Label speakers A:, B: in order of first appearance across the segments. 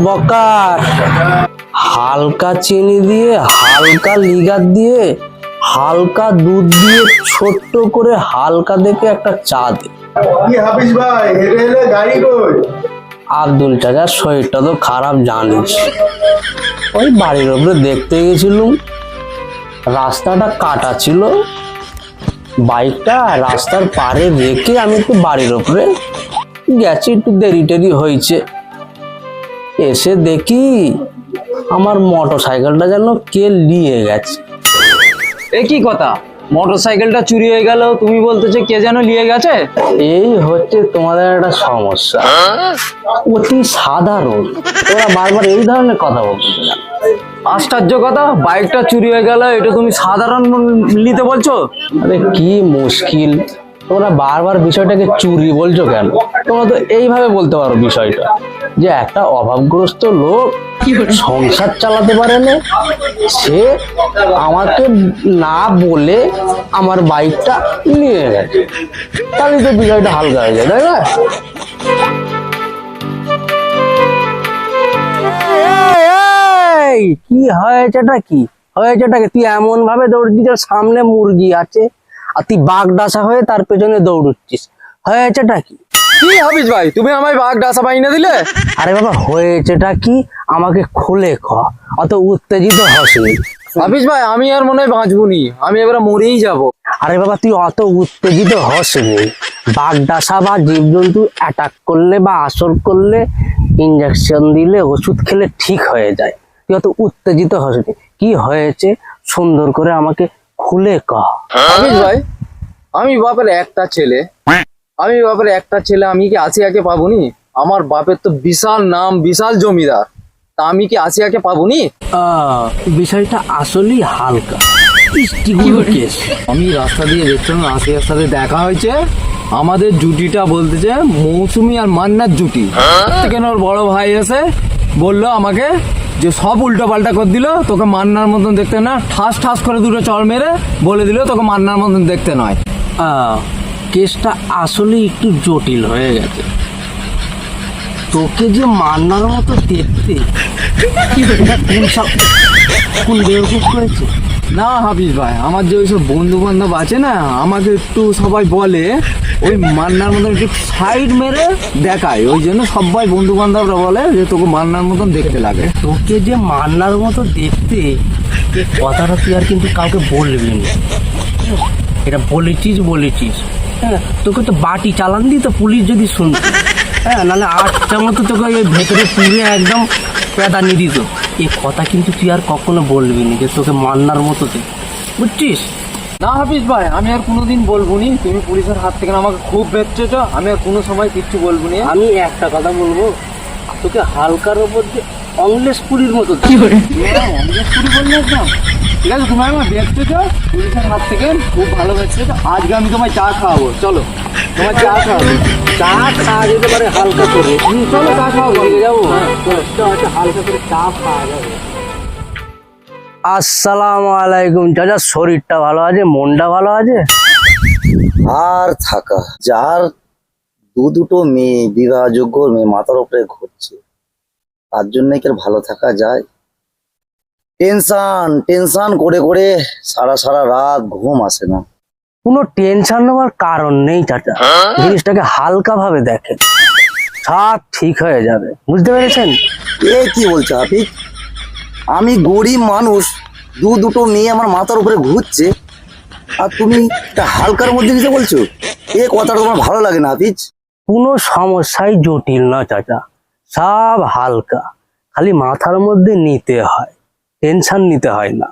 A: বকার হালকা চিনি দিয়ে, হালকা লিগার দিয়ে, হালকা দুধ দিয়ে, ছোট্ট করে হালকা দেখে একটা চা দে।
B: কি হাফিজ ভাই, হেলে হেলে গাড়ি কই?
A: আব্দুল চাচার শরীরটা তো খারাপ জানিস, ওই বাড়ির ওপরে দেখতে গেছিলুম, রাস্তাটা কাটা ছিল, বাইকটা রাস্তার পারে রেখে আমি একটু বাড়ির ওপরে গেছি, একটু দেরি টেরি হয়েছে, এসে দেখি আমার মোটর সাইকেলটা যেন কে নিয়ে গেছে।
C: এ কি কথা, মোটর সাইকেলটা চুরি হয়ে গেল, তুমি বলতেছো কে যেন নিয়ে গেছে?
A: এই হচ্ছে তোমাদের একটা সমস্যা, অতি সাধারণ, তোমরা বারবার এই ধরনের কথা বলতে।
C: আশ্চর্য কথা, বাইকটা চুরি হয়ে গেল, এটা তুমি সাধারণ নিতে বলছো?
A: আরে কি মুশকিল, তোমরা বারবার বিষয়টাকে চুরি বলছো কেন? তোমরা তো এইভাবে বলতে পারো বিষয়টা, যে একটা অভাবগ্রস্ত লোক সংসার চালাতে পারে না, সে আমাকে না বলে আমার বাইকটা নিয়ে গেছে, তাহলে তো বিষয়টা হালকা হয়ে যায়, তাই না? কি হয়েছেটা, কি হয়েছেটা কি? তুই এমন ভাবে দৌড়ছিস, সামনে মুরগি আছে আর তুই বাঘ ডাসা হয়ে তার পেছনে দৌড়চ্ছিস, হয়েছেটা কি?
C: কি হাফিজ ভাই, তুমি আমায় বাঘ ডাসা বাইনা দিলে?
A: আরে বাবা, হয়েছেটা কি আমাকে খুলে ক, অত উত্তেজিত হসনি।
C: হাফিজ ভাই, আমি আর মনে হয় বাঁচবনি, আমি এবার মরেই যাব।
A: আরে বাবা, তুই অত উত্তেজিত হসনি, বাঘ ডাসা বা জীবজন্তু অ্যাটাক করলে বা আসর করলে ইঞ্জেকশন দিলে, ওষুধ খেলে ঠিক হয়ে যায়, তুই অত উত্তেজিত হসনি। কি হয়েছে সুন্দর করে আমাকে খুলে ক।
C: হাফিজ ভাই, আমি বাপের একটা ছেলে, আমি কি আসিয়াকে পাবনি? আমার বাপের তো বিশাল নাম, বিশাল জমিদার, তা আমি কি আসিয়াকে পাবনি?
A: বিষয়টা আসলেই হালকা,
C: আমি রাস্তা দিয়ে দেখছিলাম, আসিয়ার সাথে দেখা হয়েছে, আমাদের জুটিটা বলতেছে মৌসুমী আর মান্নার জুটি। কেন ওর বড় ভাই এসে বললো আমাকে যে সব উল্টো পাল্টা করে দিল, তোকে মান্নার মতন দেখতে না, ঠাস ঠাস করে দুটো চড় মেরে বলে দিল তোকে মান্নার মতন দেখতে নয়।
A: কেসটা আসলে একটু জটিল হয়ে গেছে, তোকে যে মান্নার মতো দেখতে কোন বেউকুফ করেছে?
C: না হাফিজ ভাই, আমার যে ওইসব বন্ধু বান্ধব আছে না, আমাকে একটু সবাই বলে ওই মান্নার মতন একটু সাইড মেরে দেখায়, ওই জন্য সবাই বন্ধু বান্ধবরা বলে যে তোকে মান্নার মতন দেখতে লাগে।
A: তোকে যে মান্নার মতো দেখতে, এই কথাটা তুই আর কিন্তু কাউকে বলবি না, এটা বলেছিস, হ্যাঁ? তোকে তো বাটি চালান দিত পুলিশ যদি শুনত, হ্যাঁ, নাহলে আটটা মতো তোকে ওই ভেতরে পুরে একদম পেদানি দিত। এই কথা কিন্তু তুই আর কখনো বলবি না, যে তোকে মান্নার মতো দেখ, বুঝছিস?
C: না হাফিজ ভাই, আমি আর কোনোদিন বলবো নি, তুমি পুলিশের হাত থেকে আমাকে খুব বেঁচেছ, আমি আর কোনো সময় কিচ্ছু বলবো নি।
A: আমি একটা কথা বলবো, তোকে হালকার ওপর যে অংলেশপুরির মতো
C: কি করে অংলেশপুরি বললে একদম ঠিক আছে, তুমি আমার বেঁচেছ পুলিশের হাত থেকে, খুব ভালো বেঁচেছ। আজকে আমি তোমায় চা খাওয়াবো, চলো তোমার চা খাওয়াবো।
A: চা খাওয়া যেতে পারে হালকা করে,
C: চলো চা খাওয়াবো,
A: যাবো, হালকা করে চা খাওয়া যাবে। আসসালামু আলাইকুম চাচা, শরীরটা ভালো আছে, মনটা ভালো আছে?
D: আর থাকা, যার দুটো মেয়ে, বিবাহযোগ্য মেয়ে মাথার উপরে ঘুরছে, তার জন্য কি আর ভালো থাকা যায়? টেনশন করে করে সারা রাত ঘুম আসে না।
A: কোনো টেনশন নেওয়ার কারণ নেই চাচা, জিনিসটাকে হালকা ভাবে দেখেন, সব ঠিক হয়ে যাবে, বুঝতে পেরেছেন?
D: এ কি বলছে হাফিজ? আমি গরিব মানুষ, দুটো মেয়ে আমার মাথার উপরে ঘুরছে, আর তুমি একটা হালকার মধ্যে কিছু বলছো? এ কথাটা তোমার ভালো লাগে না হাফিজ?
A: কোনো সমস্যাই জটিল না চাচা, সব হালকা, খালি মাথার মধ্যে নিতে হয়, টেনশন নিতে হয় না।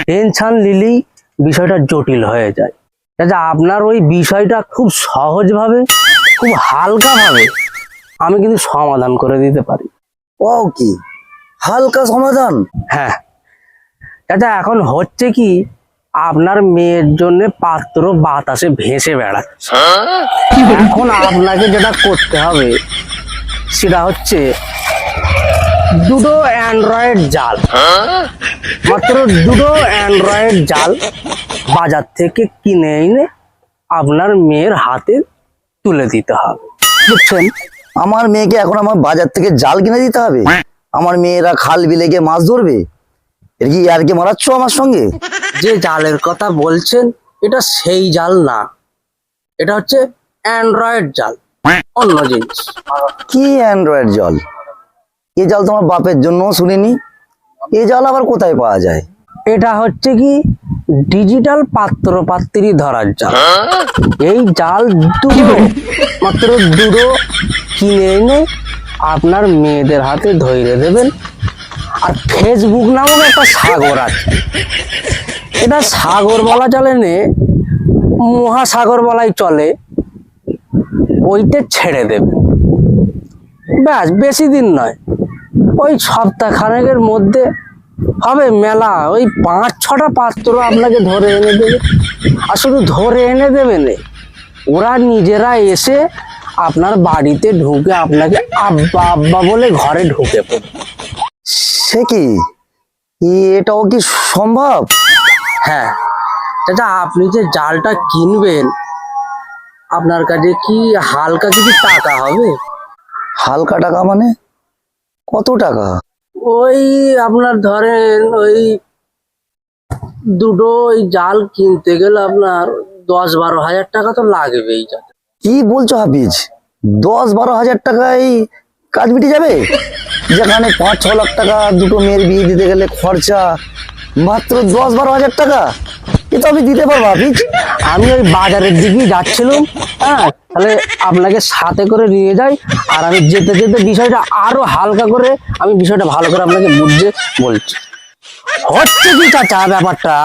A: টেনশন নিলেই বিষয়টা জটিল হয়ে যায়। চাচা, আপনার ওই বিষয়টা খুব সহজভাবে, খুব হালকা ভাবে আমি কিন্তু সমাধান করে দিতে পারি।
D: ও কি হালকা সমাধান?
A: হ্যাঁ চাচা, এখন হচ্ছে কি, আপনার মেয়ের জন্য পাত্র বাতাসে ভেসে বেড়াচ্ছে, এখন আপনাকে যেটা করতে হবে সেটা হচ্ছে দুটো অ্যান্ড্রয়েড জাল, মাত্র দুটো অ্যান্ড্রয়েড জাল বাজার থেকে কিনে এনে আপনার মেয়ের হাতে তুলে দিতে হবে, বুঝছেন?
D: আমার মেয়েকে এখন আমার বাজার থেকে জাল কিনে দিতে হবে? আমার মেয়েরা খাল বিলে গিয়ে মাছ ধরবে? এর কি আর কি মারাচ্ছ আমার সঙ্গে?
A: যে জালের কথা বলছেন এটা সেই জাল না, এটা হচ্ছে অ্যান্ড্রয়েড জাল, অন্য জিনিস।
D: কি অ্যান্ড্রয়েড জল? এ জাল তোমার বাপের জন্য শুনিনি। এ জাল আবার কোথায় পাওয়া যায়?
A: এটা হচ্ছে কি ডিজিটাল পাত্র পাত্রী ধরার জাল। এই জাল মাত্র দুটো কিনে এনে আপনার মেয়েদের হাতে ধরে দেবেন। আর ফেসবুক নামক একটা সাগর আছে, এটা সাগর বলা চলে নে, মহাসাগর বলাই চলে, ওইটা ছেড়ে দেবে। ব্যাস, বেশি দিন নয়, ওই সপ্তাহ খানেকের মধ্যে হবে মেলা। ওই 5-6টা পাত্র আপনাকে ধরে এনে দেবে। আর শুধু ধরে এনে দেবে না, ওরা নিজেরা এসে আপনার বাড়িতে ঢুকে আপনাকে আব্বা আব্বা বলে ঘরে ঢুকে পড়বে।
D: সে কি, এটাও কি সম্ভব?
A: হ্যাঁ চাচা, আপনি যে জালটা কিনবেন, আপনার কাছে কি হালকা কিছু টাকা হবে?
D: হালকা টাকা মানে কত টাকা?
A: ওই আপনার ধরেন ওই দুটো ওই জাল কিনতে গেলে আপনার 10-12 হাজার টাকা তো লাগবেই।
D: কি বলছো হাফিজ? 10-12 হাজার টাকায় কাজ মিটে যাবে? যেখানে 5-6 লাখ টাকা দুটো মেয়ের বিয়ে দিতে গেলে খরচা, মাত্র 10-12 হাজার টাকা? এ তো আমি দিতে পারবো হাফিজ।
A: আমি ওই বাজারের দিকেই যাচ্ছিলাম, হ্যাঁ, তাহলে আপনাকে সাথে করে নিয়ে যাই। আর আমি যেতে যেতে বিষয়টা আরো হালকা করে, আমি বিষয়টা ভালো করে আপনাকে বুঝিয়ে বলছি। হচ্ছে কি চাচা ব্যাপারটা,